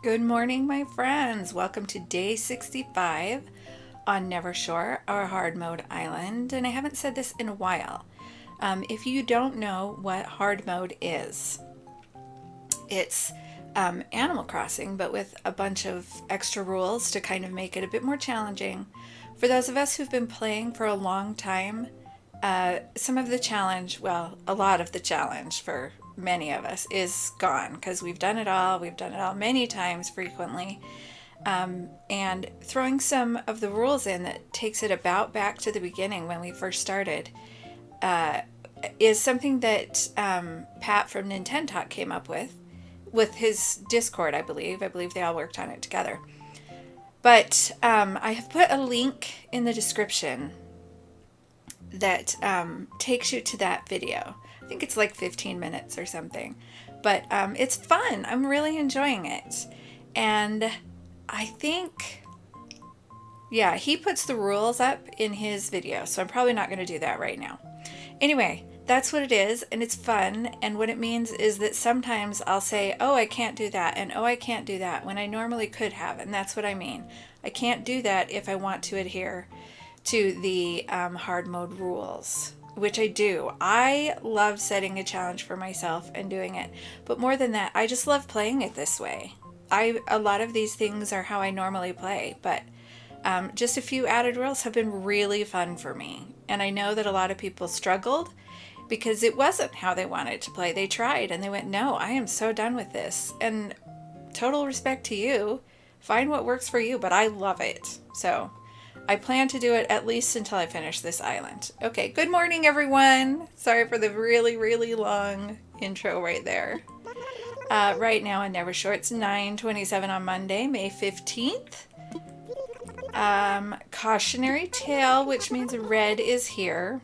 Good morning, my friends. Welcome to day 65 on Never Shore, our hard mode island. And I haven't said this in a while. If you don't know what hard mode is, it's Animal Crossing, but with a bunch of extra rules to kind of make it a bit more challenging. For those of us who've been playing for a long time, some of the challenge, well, a lot of the challenge for many of us is gone because we've done it all. We've done it all many times, frequently. And throwing some of the rules in that takes it about back to the beginning when we first started is something that Pat from Nintendo Talk came up with his Discord, I believe. I believe they all worked on it together. But I have put a link in the description that takes you to that video. I think it's like 15 minutes or something. But it's fun. I'm really enjoying it. And I think, yeah, he puts the rules up in his video. So I'm probably not going to do that right now. Anyway, that's what it is, and it's fun. And what it means is that sometimes I'll say, oh, I can't do that, and oh, I can't do that, when I normally could have. And that's what I mean. I can't do that if I want to adhere to the hard mode rules, which I do. I love setting a challenge for myself and doing it. But more than that, I just love playing it this way. A lot of these things are how I normally play, but just a few added rules have been really fun for me. And I know that a lot of people struggled because it wasn't how they wanted to play. They tried and they went, no, I am so done with this. And total respect to you. Find what works for you, but I love it. So I plan to do it at least until I finish this island. Okay, good morning, everyone. Sorry for the really, really long intro right there. Right now on Never Shore, it's 9:27 on Monday, May 15th. Cautionary tale, which means red is here.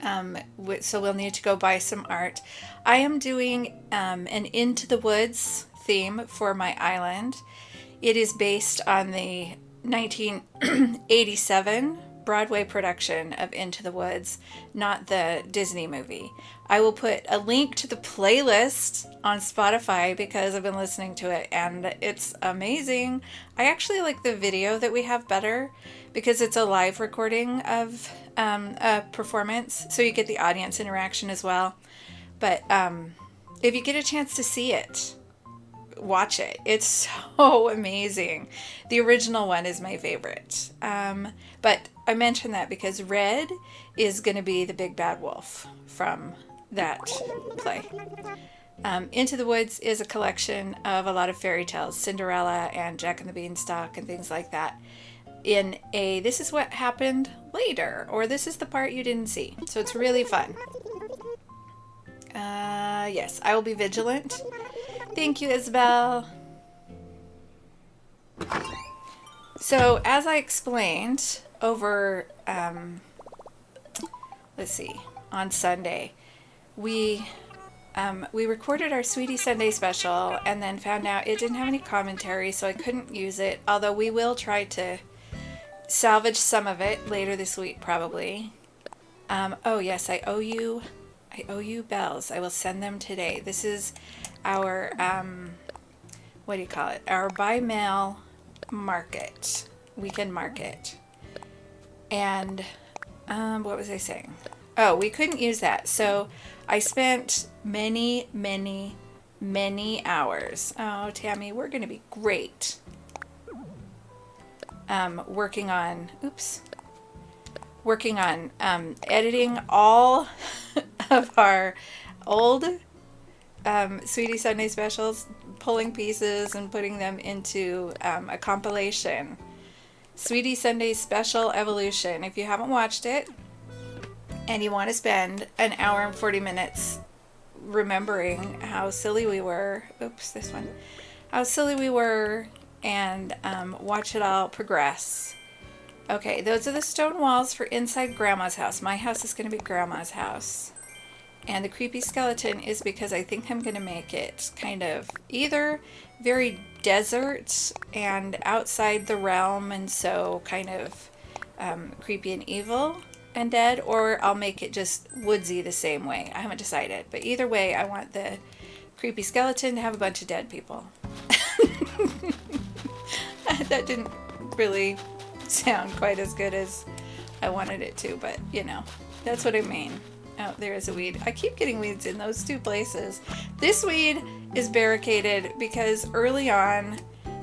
So we'll need to go buy some art. I am doing an Into the Woods theme for my island. It is based on the 1987 Broadway production of Into the Woods, not the Disney movie. I will put a link to the playlist on Spotify because I've been listening to it and it's amazing. I actually like the video that we have better because it's a live recording of a performance, so you get the audience interaction as well. But if you get a chance to see it, watch it. It's so amazing. The original one is my favorite. But I mention that because red is going to be the big bad wolf from that play. Into the Woods is a collection of a lot of fairy tales, Cinderella and Jack and the Beanstalk and things like that, in a this is what happened later, or this is the part you didn't see. So it's really fun. Yes, I will be vigilant. Thank you, Isabel. So as I explained over, let's see, on Sunday, we recorded our Sweetie Sunday special and then found out it didn't have any commentary, so I couldn't use it, although we will try to salvage some of it later this week, probably. Oh yes, I owe you bells. I will send them today. This is our, what do you call it? Our by mail market, weekend market. And, what was I saying? Oh, we couldn't use that. So I spent many, many, many hours. Oh, Tammy, we're going to be great. Working on editing all of our old Sweetie Sunday specials, pulling pieces and putting them into a compilation. Sweetie Sunday Special Evolution. If you haven't watched it and you want to spend an hour and 40 minutes remembering how silly we were, how silly we were, and watch it all progress. Okay, those are the stone walls for inside Grandma's house. My house is going to be Grandma's house. And the creepy skeleton is because I think I'm going to make it kind of either very desert and outside the realm, and so kind of creepy and evil and dead, or I'll make it just woodsy the same way. I haven't decided. But either way, I want the creepy skeleton to have a bunch of dead people. That didn't really sound quite as good as I wanted it to, but you know, that's what I mean. Oh, there is a weed. I keep getting weeds in those two places. This weed is barricaded because early on,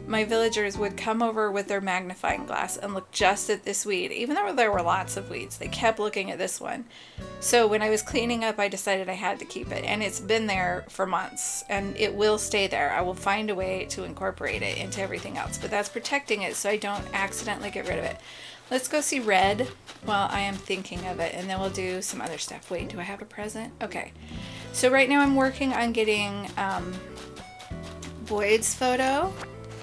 my villagers would come over with their magnifying glass and look just at this weed. Even though there were lots of weeds, they kept looking at this one. So when I was cleaning up, I decided I had to keep it. And it's been there for months, and it will stay there. I will find a way to incorporate it into everything else. But that's protecting it so I don't accidentally get rid of it. Let's go see red while I am thinking of it, and then we'll do some other stuff. Wait, do I have a present? Okay. So right now I'm working on getting Boyd's photo.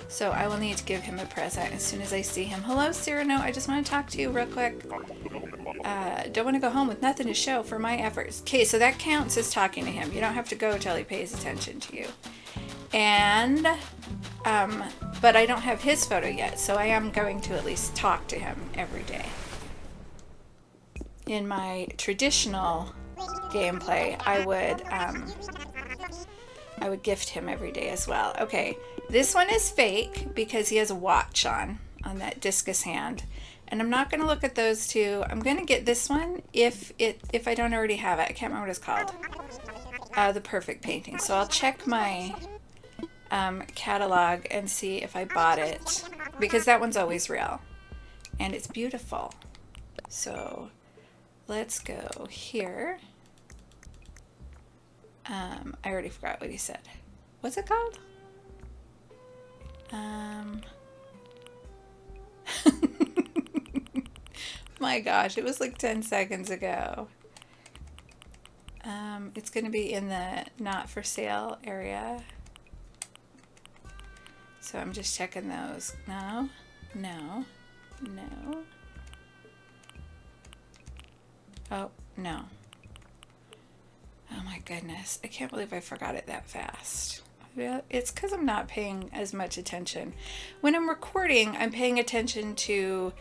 So I will need to give him a present as soon as I see him. Hello, Cyrano. I just want to talk to you real quick. Don't want to go home with nothing to show for my efforts. Okay, so that counts as talking to him. You don't have to go till he pays attention to you. And, but I don't have his photo yet, so I am going to at least talk to him every day. In my traditional gameplay, I would gift him every day as well. Okay, this one is fake because he has a watch on that discus hand. And I'm not going to look at those two. I'm going to get this one if I don't already have it. I can't remember what it's called. The Perfect Painting. So I'll check my catalog and see if I bought it, because that one's always real. And it's beautiful. So let's go here. I already forgot what he said. What's it called? My gosh, it was like 10 seconds ago. It's going to be in the not for sale area. So I'm just checking those. No, no, no. Oh, no. Oh my goodness. I can't believe I forgot it that fast. It's because I'm not paying as much attention. When I'm recording, I'm paying attention to,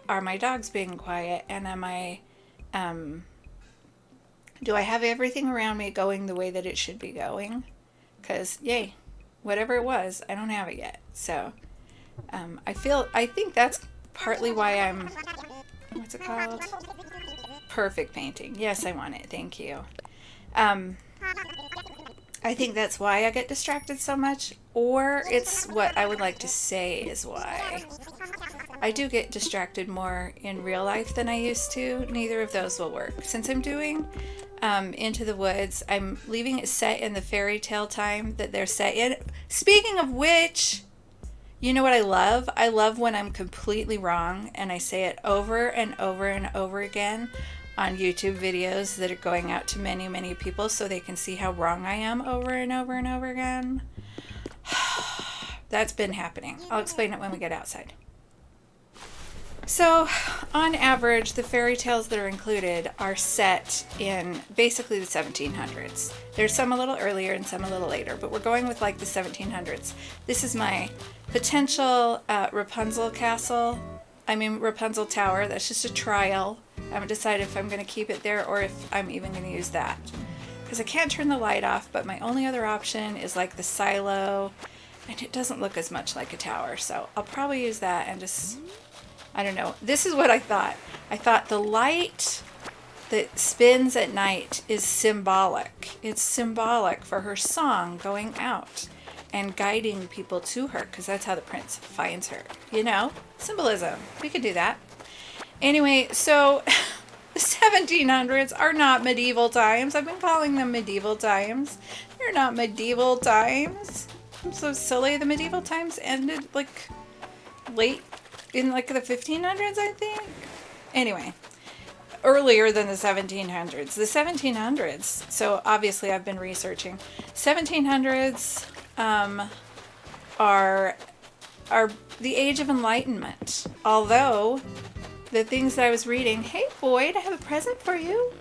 are my dogs being quiet, and am I, do I have everything around me going the way that it should be going? Because, yay, whatever it was, I don't have it yet. So, I think that's partly why I'm, what's it called? Perfect Painting. Yes, I want it. Thank you. I think that's why I get distracted so much, or it's what I would like to say is why. I do get distracted more in real life than I used to. Neither of those will work. Since I'm doing Into the Woods, I'm leaving it set in the fairy tale time that they're set in. Speaking of which, you know what I love? I love when I'm completely wrong and I say it over and over and over again on YouTube videos that are going out to many, many people so they can see how wrong I am over and over and over again. That's been happening. I'll explain it when we get outside. So, on average, the fairy tales that are included are set in basically the 1700s. There's some a little earlier and some a little later, but we're going with like the 1700s. This is my potential Rapunzel castle. Rapunzel Tower. That's just a trial. I haven't decided if I'm going to keep it there or if I'm even going to use that. Because I can't turn the light off, but my only other option is like the silo. And it doesn't look as much like a tower. So I'll probably use that and just, I don't know. This is what I thought. I thought the light that spins at night is symbolic. It's symbolic for her song going out and guiding people to her, because that's how the prince finds her. You know, symbolism. We could do that. Anyway, so the 1700s are not medieval times. I've been calling them medieval times. They're not medieval times. I'm so silly. The medieval times ended like late in like the 1500s, I think. Anyway, earlier than the 1700s. The 1700s, so obviously I've been researching. 1700s are the Age of Enlightenment. Although the things that I was reading, hey Boyd, I have a present for you.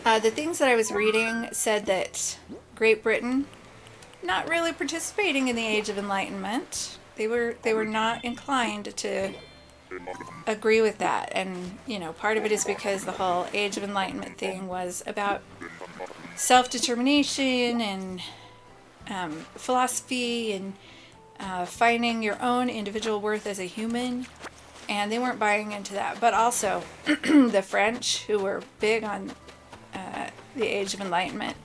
The things that I was reading said that Great Britain not really participating in the Age of Enlightenment. They were not inclined to agree with that, and you know, part of it is because the whole Age of Enlightenment thing was about self-determination and philosophy and finding your own individual worth as a human. And they weren't buying into that. But also, the French, who were big on the Age of Enlightenment,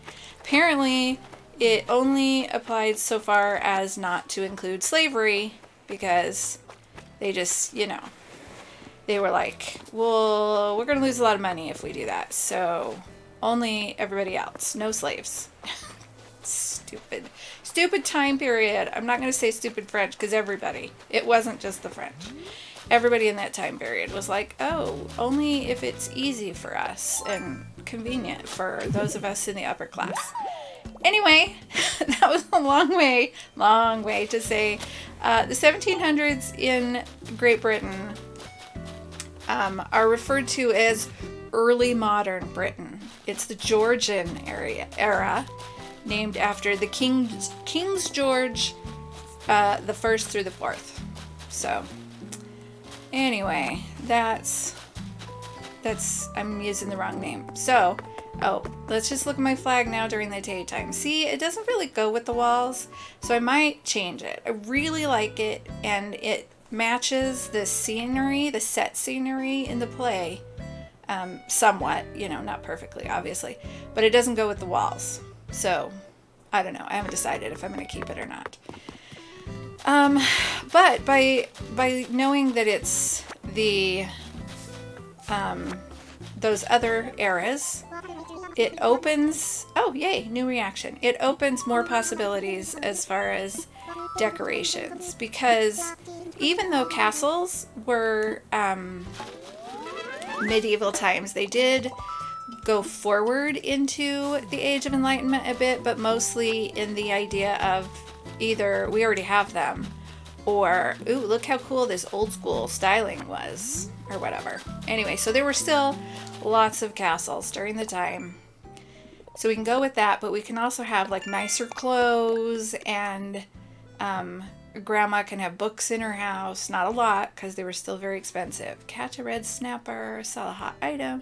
apparently it only applied so far as not to include slavery, because they just, they were like, well, we're going to lose a lot of money if we do that. So only everybody else, no slaves. Stupid time period. I'm not going to say stupid French, because everybody, it wasn't just the French. Everybody in that time period was like, oh, only if it's easy for us and convenient for those of us in the upper class. Anyway, that was a long way to say the 1700s in Great Britain are referred to as early modern Britain. It's the Georgian era, named after the Kings George the first through the fourth. So anyway, that's I'm using the wrong name. So, let's just look at my flag now during the daytime. See, it doesn't really go with the walls, so I might change it. I really like it, and it matches the scenery, the set scenery in the play, somewhat, not perfectly, obviously, but it doesn't go with the walls. So, I don't know. I haven't decided if I'm going to keep it or not. But by knowing that it's the those other eras, it opens, oh yay, new reaction. It opens more possibilities as far as decorations, because even though castles were medieval times, they did go forward into the Age of Enlightenment a bit, but mostly in the idea of either we already have them, or, ooh, look how cool this old school styling was, or whatever. Anyway, so there were still lots of castles during the time. So we can go with that, but we can also have like nicer clothes, and grandma can have books in her house. Not a lot, because they were still very expensive. Catch a red snapper, sell a hot item,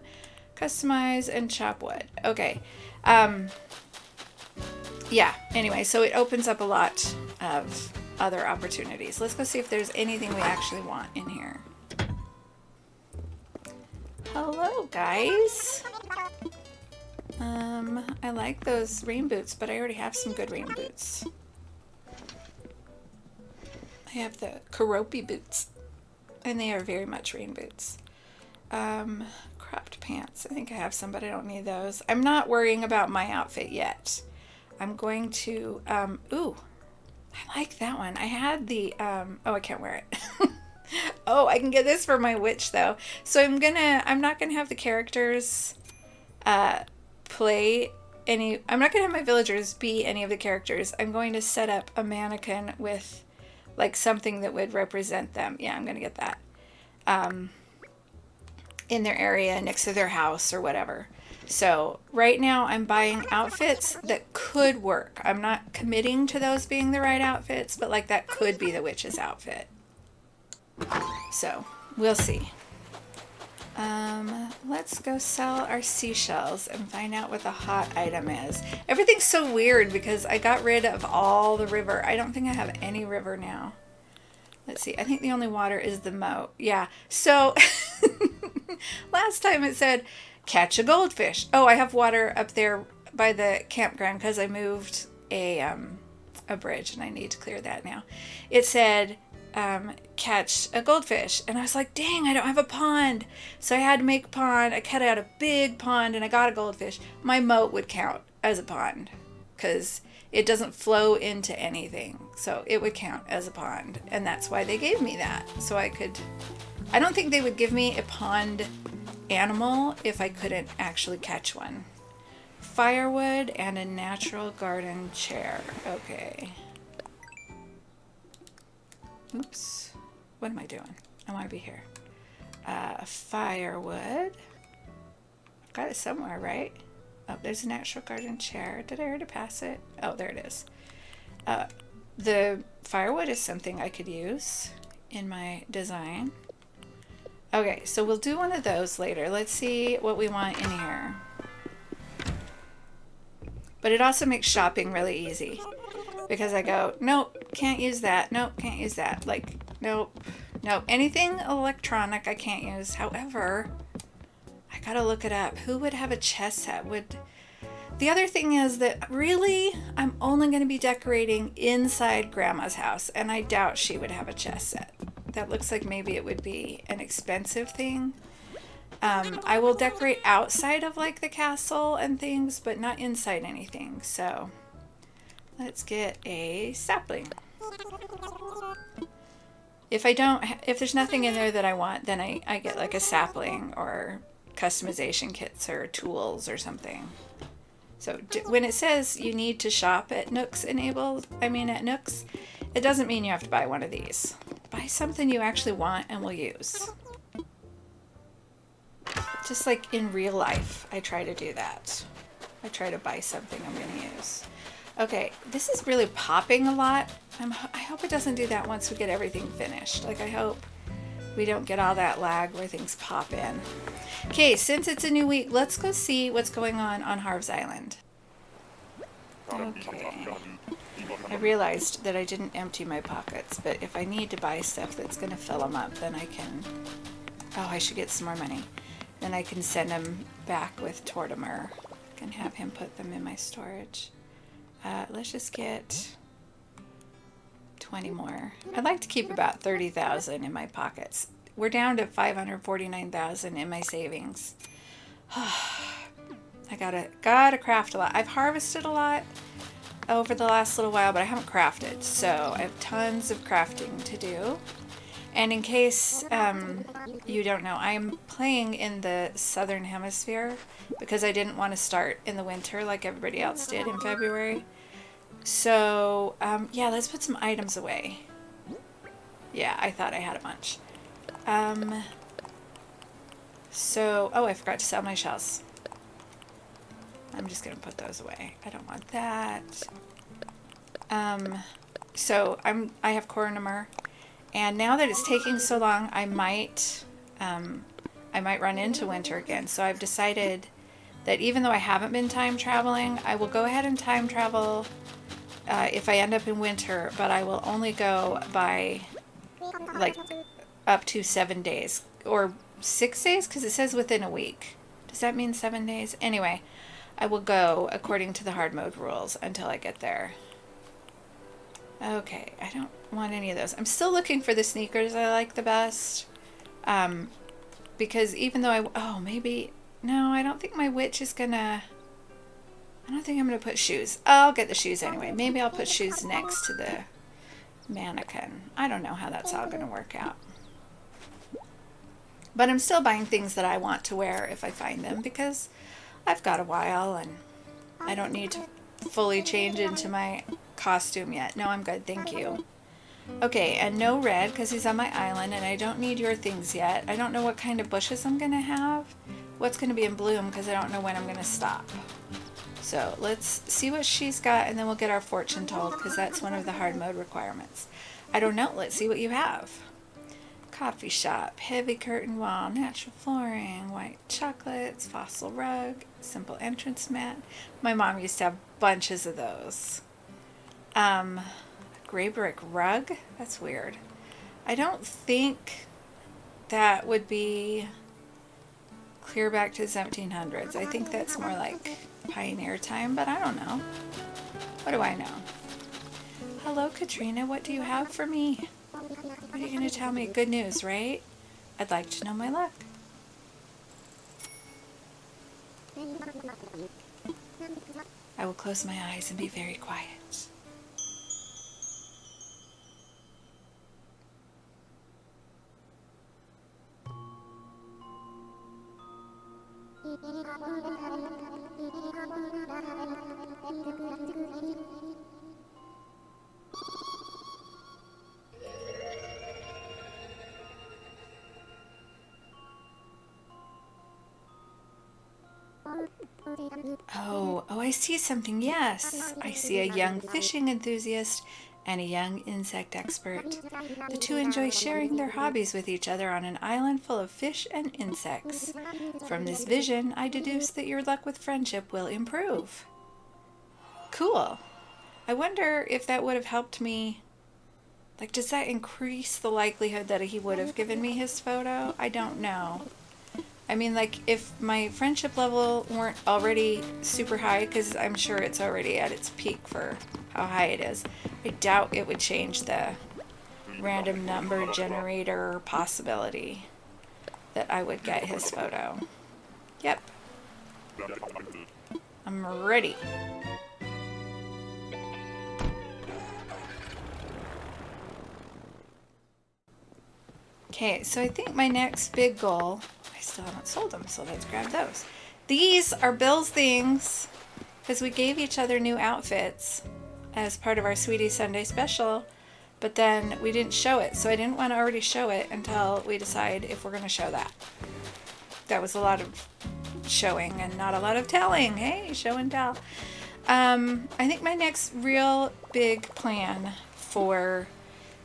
customize, and chop wood. Okay. Yeah, anyway, so it opens up a lot of other opportunities. Let's go see if there's anything we actually want in here. Hello, guys. I like those rain boots, but I already have some good rain boots. I have the Karopi boots, and they are very much rain boots. Cropped pants. I think I have some, but I don't need those. I'm not worrying about my outfit yet. I'm going to, ooh, I like that one. I had the, oh, I can't wear it. Oh, I can get this for my witch, though. So I'm not gonna have the characters, play any, I'm not gonna have my villagers be any of the characters. I'm going to set up a mannequin with, like, something that would represent them. Yeah, I'm gonna get that. In their area, next to their house, or whatever. So right now I'm buying outfits that could work. I'm not committing to those being the right outfits, but like that could be the witch's outfit. So we'll see. Let's go sell our seashells and find out what the hot item is. Everything's so weird because I got rid of all the river. I don't think I have any river now. Let's see. I think the only water is the moat. Yeah. So last time it said, catch a goldfish. Oh, I have water up there by the campground because I moved a bridge and I need to clear that now. It said, catch a goldfish. And I was like, dang, I don't have a pond. So I had to make a pond. I cut out a big pond and I got a goldfish. My moat would count as a pond because it doesn't flow into anything. So it would count as a pond. And that's why they gave me that. So I don't think they would give me a pond animal if I couldn't actually catch one. Firewood and a natural garden chair. Okay. Oops. What am I doing? I want to be here. Firewood. I've got it somewhere, right? Oh, there's a natural garden chair. Did I already pass it? Oh, there it is. The firewood is something I could use in my design. Okay, so we'll do one of those later. Let's see what we want in here. But it also makes shopping really easy. because I go, nope, can't use that. Nope, can't use that. Like, nope, nope. Anything electronic I can't use. However, I gotta look it up. Who would have a chess set? The other thing is that really, I'm only going to be decorating inside Grandma's house, and I doubt she would have a chess set. That looks like maybe it would be an expensive thing. I will decorate outside of like the castle and things, but not inside anything. So let's get a sapling. If there's nothing in there that I want, then I get like a sapling or customization kits or tools or something. So when it says you need to shop at Nooks at Nooks, it doesn't mean you have to buy one of these. Buy something you actually want and will use. Just like in real life, I try to do that. I try to buy something I'm going to use. Okay, this is really popping a lot. I hope it doesn't do that once we get everything finished. Like, I hope we don't get all that lag where things pop in. Okay, since it's a new week, let's go see what's going on Harv's Island. Okay. I realized that I didn't empty my pockets, but if I need to buy stuff that's going to fill them up, then I can... Oh, I should get some more money. Then I can send them back with Tortimer. I can have him put them in my storage. Let's just get 20 more. I'd like to keep about 30,000 in my pockets. We're down to 549,000 in my savings. I gotta craft a lot. I've harvested a lot over the last little while, but I haven't crafted, so I have tons of crafting to do. And in case you don't know, I'm playing in the southern hemisphere because I didn't want to start in the winter like everybody else did in February. So yeah, let's put some items away. Yeah, I thought I had a bunch. Oh, I forgot to sell my shells. I'm just gonna put those away. I don't want that. So I have Tortimer, and now that it's taking so long, I might run into winter again. So I've decided that even though I haven't been time traveling, I will go ahead and time travel if I end up in winter, but I will only go by like up to 7 days or 6 days, because it says within a week. Does that mean 7 days? Anyway, I will go according to the hard mode rules until I get there. Okay, I don't want any of those. I'm still looking for the sneakers I like the best. Because even though no, I don't think my witch is gonna... I don't think I'm gonna put shoes. I'll get the shoes anyway. Maybe I'll put shoes next to the mannequin. I don't know how that's all gonna work out. But I'm still buying things that I want to wear if I find them, because I've got a while and I don't need to fully change into my costume yet. No, I'm good, thank you. Okay, and no red because he's on my island, and I don't need your things yet. I don't know what kind of bushes I'm going to have, what's going to be in bloom, because I don't know when I'm going to stop. So let's see what she's got, and then we'll get our fortune told, because that's one of the hard mode requirements. I don't know, let's see what you have. Coffee shop, heavy curtain wall, natural flooring, white chocolates, fossil rug, simple entrance mat. My mom used to have bunches of those. Gray brick rug? That's weird. I don't think that would be clear back to the 1700s. I think that's more like pioneer time, but I don't know. What do I know? Hello, Katrina. What do you have for me? What are you going to tell me? Good news, right? I'd like to know my luck. I will close my eyes and be very quiet. Oh, I see something, yes. I see a young fishing enthusiast and a young insect expert. The two enjoy sharing their hobbies with each other on an island full of fish and insects. From this vision, I deduce that your luck with friendship will improve. Cool. I wonder if that would have helped me. Like, does that increase the likelihood that he would have given me his photo? I don't know. I mean, like, if my friendship level weren't already super high, because I'm sure it's already at its peak for how high it is, I doubt it would change the random number generator possibility that I would get his photo. Yep. I'm ready. Okay, so I think my next big goal, I still haven't sold them, so let's grab those. These are Bill's things, because we gave each other new outfits as part of our Sweetie Sunday special, but then we didn't show it, so I didn't want to already show it until we decide if we're going to show that. That was a lot of showing and not a lot of telling. Hey, show and tell. I think my next real big plan for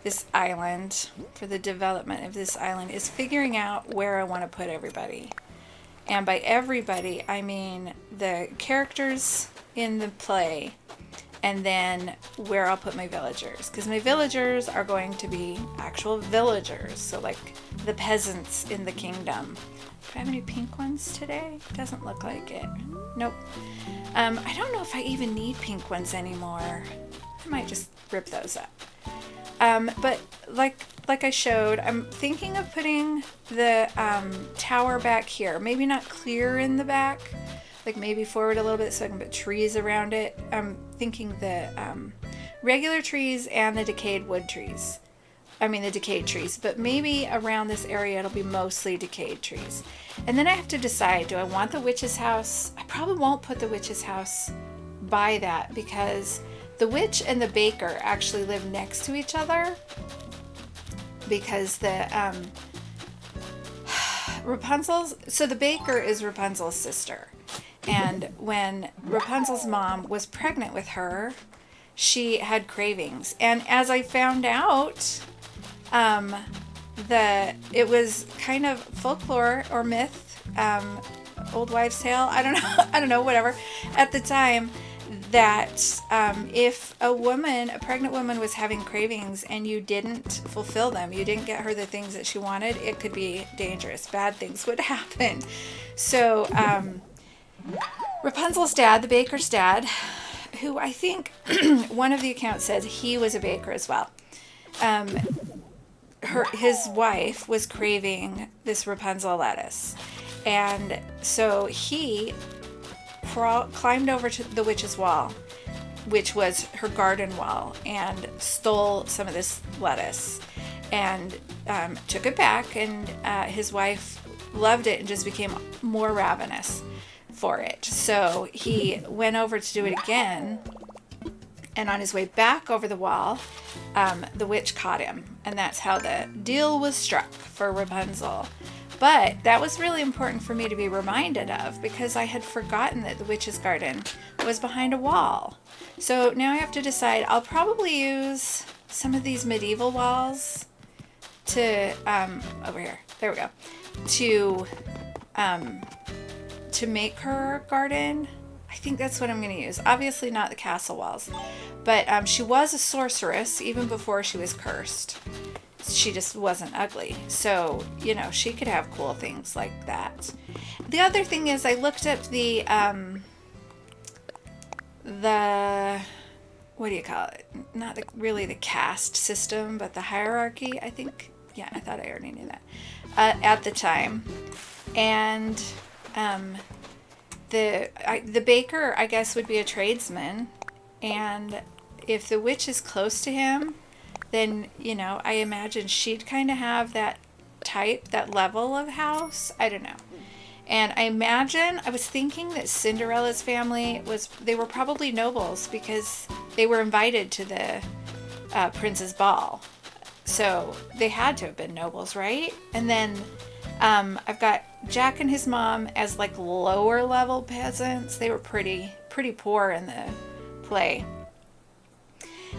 this island, for the development of this island, is figuring out where I want to put everybody. And by everybody, I mean the characters in the play, and then where I'll put my villagers. Because my villagers are going to be actual villagers, so like the peasants in the kingdom. Do I have any pink ones today? Doesn't look like it. Nope. I don't know if I even need pink ones anymore. I might just rip those up. But like I showed, I'm thinking of putting the tower back here. Maybe not clear in the back, like maybe forward a little bit so I can put trees around it. I'm thinking the regular trees and the decayed wood trees. I mean the decayed trees, but maybe around this area it'll be mostly decayed trees. And then I have to decide, do I want the witch's house? I probably won't put the witch's house by that because the witch and the baker actually live next to each other, because the Rapunzel's, so the baker is Rapunzel's sister, and when Rapunzel's mom was pregnant with her, she had cravings, and as I found out, it was kind of folklore or myth, old wives' tale, I don't know, whatever, at the time, that if a pregnant woman was having cravings and you didn't fulfill them, you didn't get her the things that she wanted, it could be dangerous. Bad things would happen. So Rapunzel's dad, the baker's dad, who I think one of the accounts says he was a baker as well, his wife was craving this Rapunzel lettuce. And so he climbed over to the witch's wall, which was her garden wall, and stole some of this lettuce and took it back, and his wife loved it and just became more ravenous for it. So he went over to do it again, and on his way back over the wall, the witch caught him, and that's how the deal was struck for Rapunzel. But that was really important for me to be reminded of, because I had forgotten that the witch's garden was behind a wall. So now I have to decide. I'll probably use some of these medieval walls to, over here, there we go, to make her garden. I think that's what I'm going to use. Obviously not the castle walls, but she was a sorceress even before she was cursed. She just wasn't ugly. So, she could have cool things like that. The other thing is I looked up the what do you call it? Not really the caste system, but the hierarchy, I think. Yeah, I thought I already knew that at the time. And the baker, I guess, would be a tradesman. And if the witch is close to him, then, I imagine she'd kind of have that type, that level of house. I don't know. And I was thinking that Cinderella's family they were probably nobles, because they were invited to the prince's ball. So they had to have been nobles, right? And then I've got Jack and his mom as like lower level peasants. They were pretty poor in the play.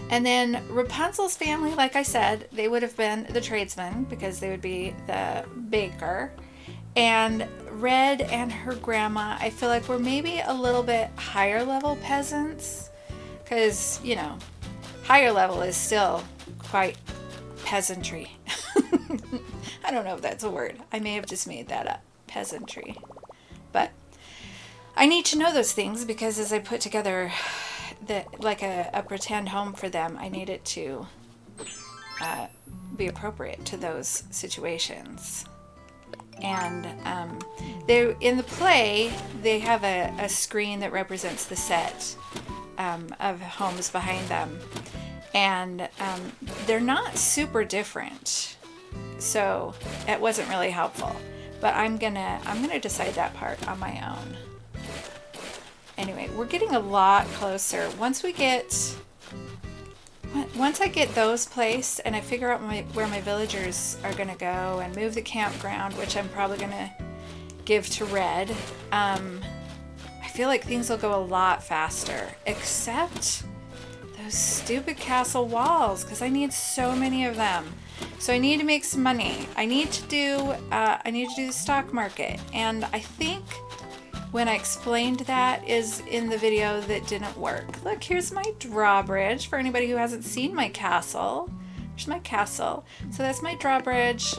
And then Rapunzel's family, like I said, they would have been the tradesmen, because they would be the baker. And Red and her grandma, I feel like, were maybe a little bit higher level peasants, because, you know, higher level is still quite peasantry. I don't know if that's a word. I may have just made that up. Peasantry. But I need to know those things because as I put together a pretend home for them, I need it to be appropriate to those situations. And they in the play, they have a screen that represents the set of homes behind them. And they're not super different. So it wasn't really helpful. But I'm gonna decide that part on my own. Anyway, we're getting a lot closer. Once I get those placed and I figure out where my villagers are going to go and move the campground, which I'm probably going to give to Red, I feel like things will go a lot faster. Except those stupid castle walls, because I need so many of them. So I need to make some money. I need to do the stock market, and I think when I explained that is in the video that didn't work. Look, here's my drawbridge for anybody who hasn't seen my castle. Here's my castle. So that's my drawbridge.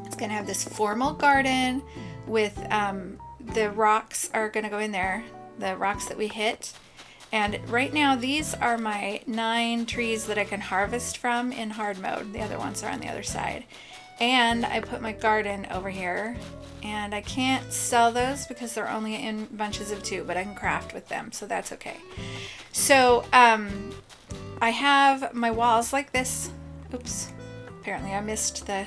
It's gonna have this formal garden with the rocks are gonna go in there, the rocks that we hit. And right now these are my 9 trees that I can harvest from in hard mode. The other ones are on the other side. And I put my garden over here. And I can't sell those because they're only in bunches of 2, but I can craft with them, so that's okay. So I have my walls like this. Oops, apparently I missed the,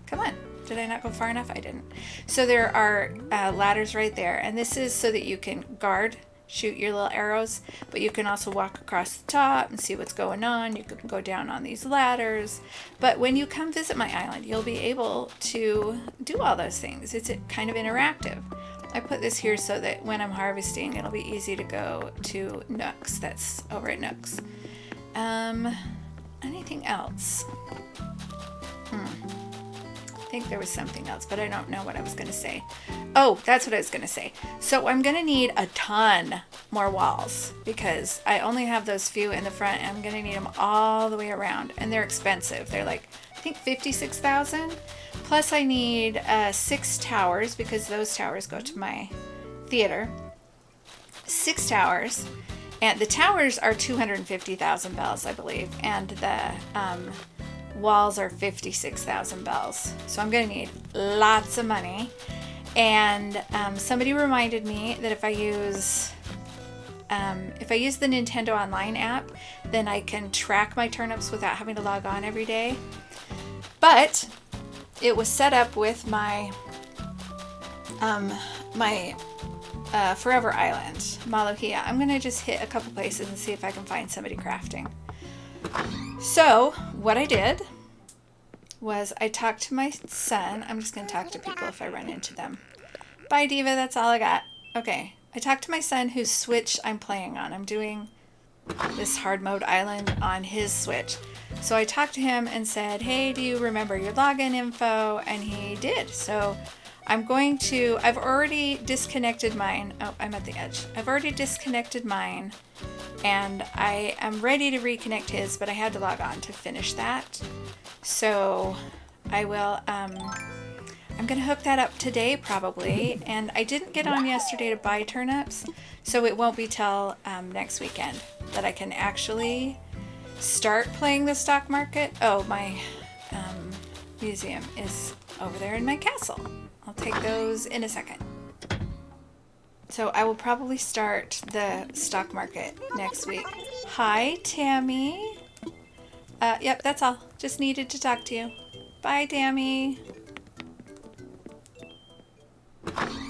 come on, did I not go far enough? I didn't. So there are ladders right there, and this is so that you can shoot your little arrows, but you can also walk across the top and see what's going on. You can go down on these ladders. But when you come visit my island, you'll be able to do all those things. It's kind of interactive. I put this here so that when I'm harvesting, it'll be easy to go to Nooks. That's over at Nooks. Anything else? I think there was something else, but I don't know what I was going to say. Oh, that's what I was going to say. So I'm going to need a ton more walls because I only have those few in the front, and I'm going to need them all the way around, and they're expensive. They're like, I think 56,000. Plus I need 6 towers because those towers go to my theater. 6 towers, and the towers are 250,000 bells, I believe, and the walls are 56,000 bells. So I'm going to need lots of money. And somebody reminded me that if I use the Nintendo Online app, then I can track my turnips without having to log on every day. But it was set up with my Forever Island, Malohia. I'm going to just hit a couple places and see if I can find somebody crafting. So what I did was I talked to my son. I'm just going to talk to people if I run into them. Bye, Diva. That's all I got. Okay. I talked to my son whose Switch I'm playing on. I'm doing this hard mode island on his Switch. So I talked to him and said, hey, do you remember your login info? And he did. So I've already disconnected mine. Oh, I'm at the edge. I've already disconnected mine. And I am ready to reconnect his, but I had to log on to finish that. So I will, I'm going to hook that up today probably. And I didn't get on yesterday to buy turnips, so it won't be till next weekend that I can actually start playing the stock market. Oh, my museum is over there in my castle. I'll take those in a second. So I will probably start the stock market next week. Hi, Tammy. Yep, that's all. Just needed to talk to you. Bye, Tammy.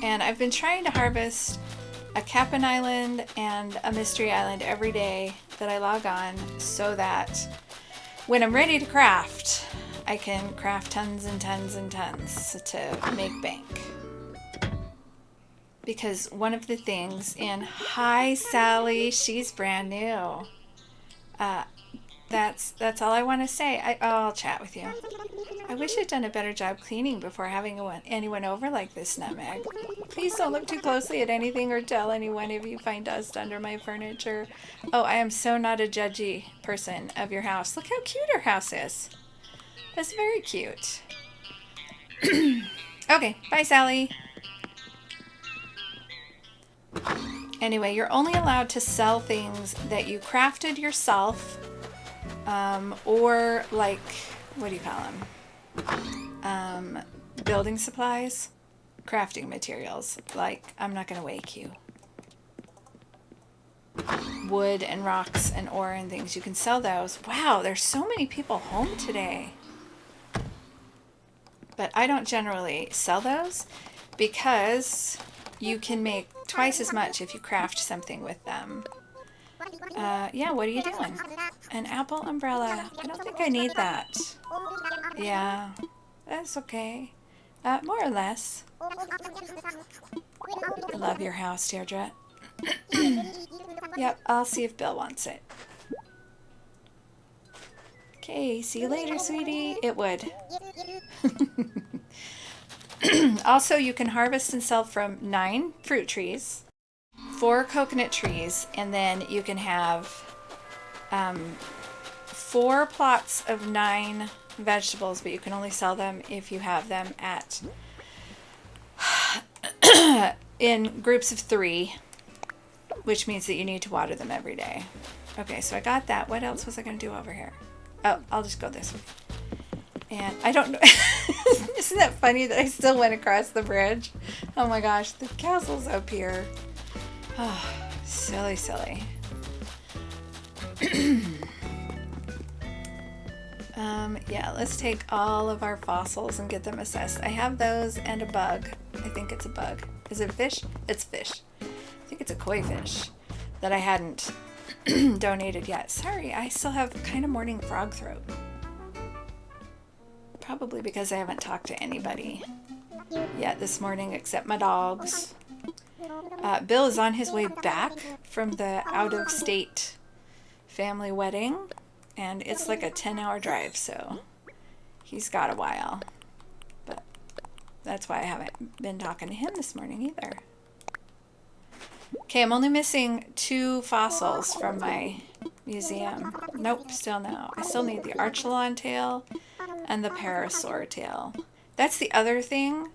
And I've been trying to harvest a Cap'n Island and a Mystery Island every day that I log on so that when I'm ready to craft, I can craft tons and tons and tons to make bank. Because one of the things in, hi Sally, she's brand new. That's all I want to say. I'll chat with you. I wish I'd done a better job cleaning before having anyone over like this, Nutmeg. Please don't look too closely at anything or tell anyone if you find dust under my furniture. Oh, I am so not a judgy person of your house. Look how cute our house is. That's very cute. Okay, bye, Sally. Anyway, you're only allowed to sell things that you crafted yourself, or like, what do you call them? Building supplies, crafting materials. Like, I'm not going to wake you. Wood and rocks and ore and things, you can sell those. Wow, there's so many people home today. But I don't generally sell those because you can make twice as much if you craft something with them. Yeah, what are you doing? An apple umbrella. I don't think I need that. Yeah, that's okay. More or less. I love your house, Deirdre. Yep, I'll see if Bill wants it. Okay, see you later, sweetie. It would. Also, you can harvest and sell from 9 fruit trees, 4 coconut trees, and then you can have 4 plots of 9 vegetables, but you can only sell them if you have them at in groups of 3, which means that you need to water them every day. Okay, so I got that. What else was I going to do over here? Oh, I'll just go this way. And I don't know. Isn't that funny that I still went across the bridge? Oh my gosh, the castle's up here. Oh, silly, silly. Yeah, let's take all of our fossils and get them assessed. I have those and a bug. I think it's a bug. Is it fish? It's fish. I think it's a koi fish that I hadn't donated yet. Sorry, I still have kind of morning frog throat. Probably because I haven't talked to anybody yet this morning except my dogs. Bill is on his way back from the out-of-state family wedding, and it's like a 10-hour drive, so he's got a while. But that's why I haven't been talking to him this morning either. Okay, I'm only missing 2 fossils from my museum. Nope, still no. I still need the archelon tail and the parasaur tail. That's the other thing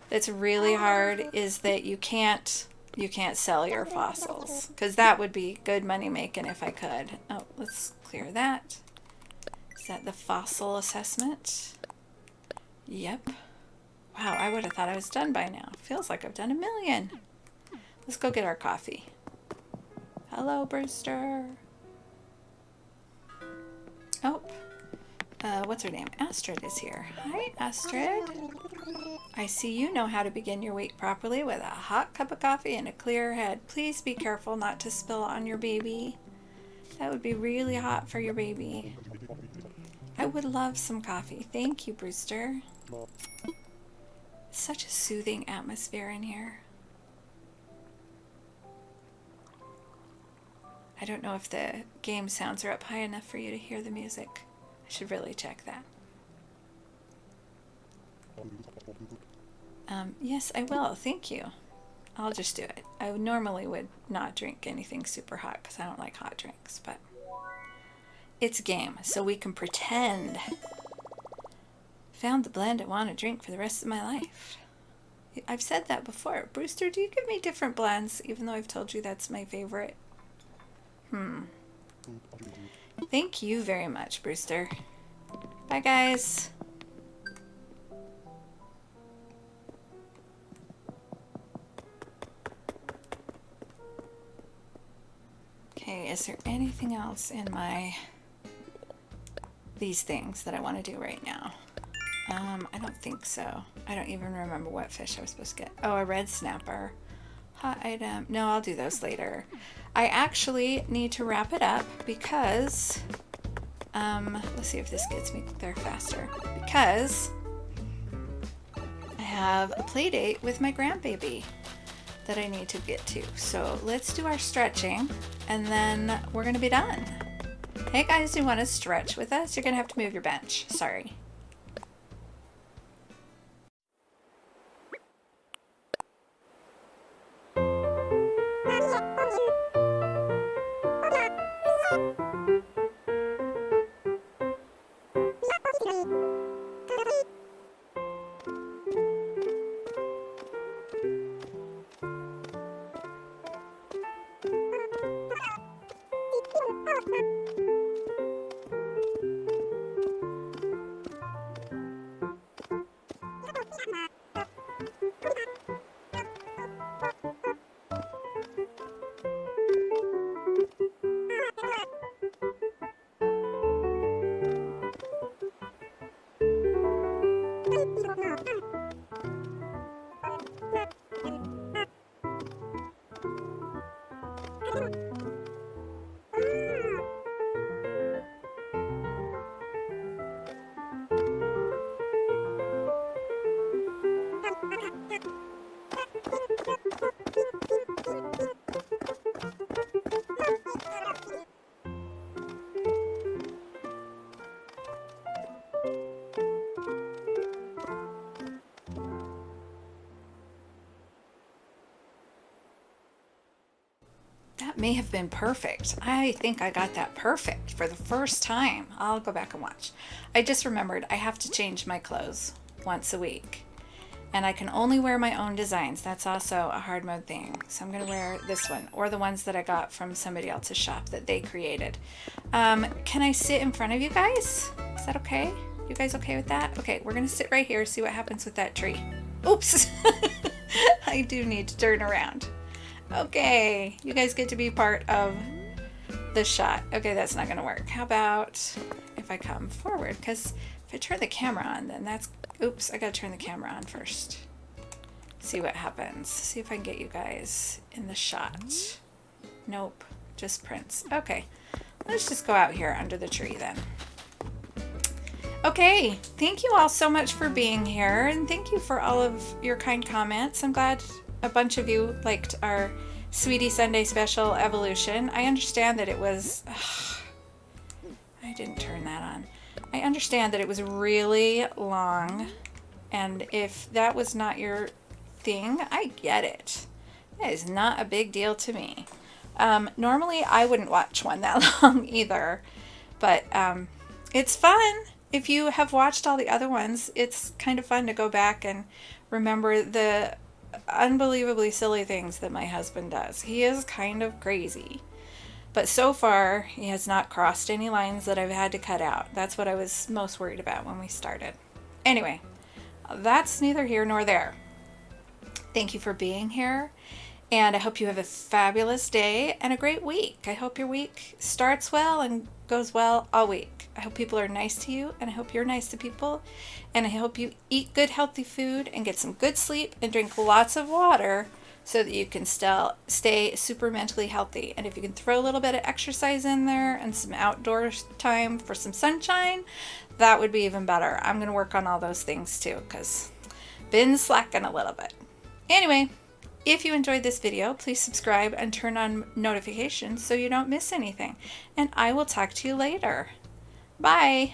that's really hard, is that you can't sell your fossils, because that would be good money making if I could. Oh, let's clear that. Is that the fossil assessment? Yep. Wow, I would have thought I was done by now. Feels like I've done a million. Let's go get our coffee. Hello, Brewster. Oh, what's her name? Astrid is here. Hi, Astrid. I see you know how to begin your week properly with a hot cup of coffee and a clear head. Please be careful not to spill on your baby. That would be really hot for your baby. I would love some coffee. Thank you, Brewster. It's such a soothing atmosphere in here. I don't know if the game sounds are up high enough for you to hear the music. I should really check that. Yes, I will. Thank you. I'll just do it. I normally would not drink anything super hot because I don't like hot drinks, but it's a game, so we can pretend. Found the blend I want to drink for the rest of my life. I've said that before. Brewster, do you give me different blends, even though I've told you that's my favorite? Thank you very much, Brewster. Bye, guys. Okay, is there anything else in these things that I want to do right now? I don't think so. I don't even remember what fish I was supposed to get. Oh, a red snapper. Hot item. No, I'll do those later. I actually need to wrap it up because, let's see if this gets me there faster. Because I have a play date with my grandbaby that I need to get to. So let's do our stretching and then we're going to be done. Hey guys, do you want to stretch with us? You're gonna have to move your bench. Sorry. That may have been perfect. I think I got that perfect for the first time. I'll go back and watch. I just remembered I have to change my clothes once a week. And I can only wear my own designs. That's also a hard mode thing. So I'm going to wear this one or the ones that I got from somebody else's shop that they created. Can I sit in front of you guys? Is that okay? You guys okay with that? Okay, we're going to sit right here, see what happens with that tree. Oops. I do need to turn around. Okay, you guys get to be part of the shot. Okay, that's not gonna work. How about if I come forward? Because if I turn the camera on, then that's, oops, I gotta turn the camera on first. See what happens. See if I can get you guys in the shot. Nope, just Prince. Okay, let's just go out here under the tree then. Okay, thank you all so much for being here, and thank you for all of your kind comments. I'm glad a bunch of you liked our Sweetie Sunday special evolution. I understand that it was, I didn't turn that on. I understand that it was really long, and if that was not your thing, I get it. That is not a big deal to me. Normally I wouldn't watch one that long either, but it's fun. If you have watched all the other ones, it's kind of fun to go back and remember the unbelievably silly things that my husband does. He is kind of crazy, but so far he has not crossed any lines that I've had to cut out. That's what I was most worried about when we started. Anyway, that's neither here nor there. Thank you for being here, and I hope you have a fabulous day and a great week. I hope your week starts well and goes well all week. I hope people are nice to you, and I hope you're nice to people, and I hope you eat good healthy food and get some good sleep and drink lots of water so that you can still stay super mentally healthy. And if you can throw a little bit of exercise in there and some outdoor time for some sunshine, that would be even better. I'm going to work on all those things too, because been slacking a little bit. Anyway, if you enjoyed this video, please subscribe and turn on notifications so you don't miss anything. And I will talk to you later. Bye.